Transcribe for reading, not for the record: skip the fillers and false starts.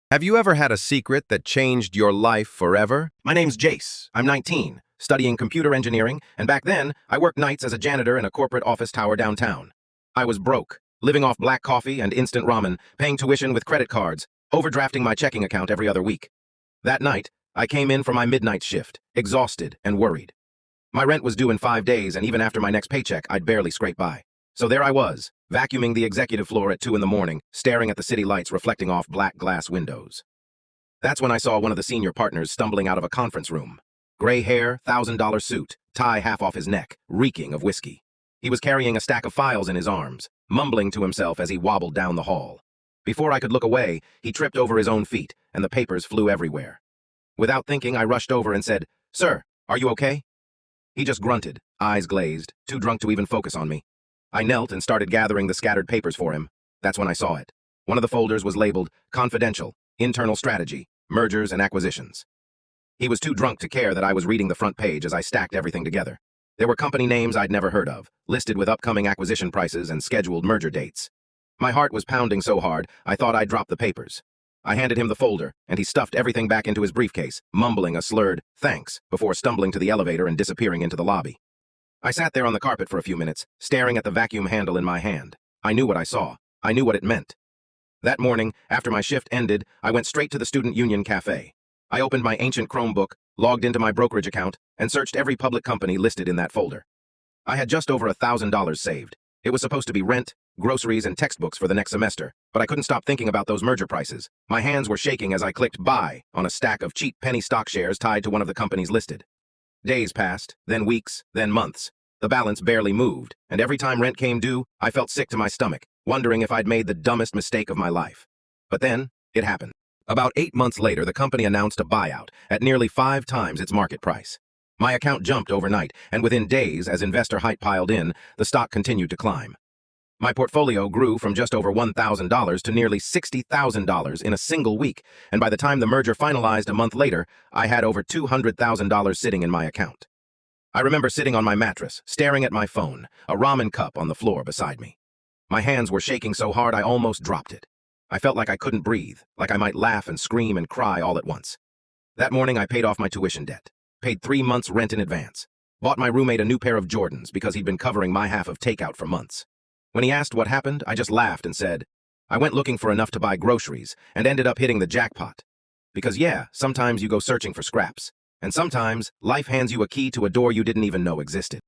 Have you ever had a secret that changed your life forever? My name's Jace. I'm 19, studying computer engineering, and back then, I worked nights as a janitor in a corporate office tower downtown. I was broke, living off black coffee and instant ramen, paying tuition with credit cards, overdrafting my checking account every other week. That night, I came in for my midnight shift, exhausted and worried. My rent was due in 5 days, and even after my next paycheck, I'd barely scrape by. So there I was, vacuuming the executive floor at 2 in the morning, staring at the city lights reflecting off black glass windows. That's when I saw one of the senior partners stumbling out of a conference room. Gray hair, $1,000 suit, tie half off his neck, reeking of whiskey. He was carrying a stack of files in his arms, mumbling to himself as he wobbled down the hall. Before I could look away, he tripped over his own feet, and the papers flew everywhere. Without thinking, I rushed over and said, "Sir, are you okay?" He just grunted, eyes glazed, too drunk to even focus on me. I knelt and started gathering the scattered papers for him. That's when I saw it. One of the folders was labeled Confidential, Internal Strategy, Mergers and Acquisitions. He was too drunk to care that I was reading the front page as I stacked everything together. There were company names I'd never heard of, listed with upcoming acquisition prices and scheduled merger dates. My heart was pounding so hard, I thought I'd drop the papers. I handed him the folder, and he stuffed everything back into his briefcase, mumbling a slurred "thanks" before stumbling to the elevator and disappearing into the lobby. I sat there on the carpet for a few minutes, staring at the vacuum handle in my hand. I knew what I saw. I knew what it meant. That morning, after my shift ended, I went straight to the Student Union Cafe. I opened my ancient Chromebook, logged into my brokerage account, and searched every public company listed in that folder. I had just over $1,000 saved. It was supposed to be rent, groceries, and textbooks for the next semester, but I couldn't stop thinking about those merger prices. My hands were shaking as I clicked buy on a stack of cheap penny stock shares tied to one of the companies listed. Days passed, then weeks, then months. The balance barely moved, and every time rent came due, I felt sick to my stomach, wondering if I'd made the dumbest mistake of my life. But then, it happened. About 8 months later, the company announced a buyout at nearly 5 times its market price. My account jumped overnight, and within days, as investor hype piled in, the stock continued to climb. My portfolio grew from just over $1,000 to nearly $60,000 in a single week, and by the time the merger finalized a month later, I had over $200,000 sitting in my account. I remember sitting on my mattress, staring at my phone, a ramen cup on the floor beside me. My hands were shaking so hard I almost dropped it. I felt like I couldn't breathe, like I might laugh and scream and cry all at once. That morning I paid off my tuition debt, paid 3 months' rent in advance, bought my roommate a new pair of Jordans because he'd been covering my half of takeout for months. When he asked what happened, I just laughed and said, I went looking for enough to buy groceries and ended up hitting the jackpot. Because yeah, sometimes you go searching for scraps. And sometimes, life hands you a key to a door you didn't even know existed.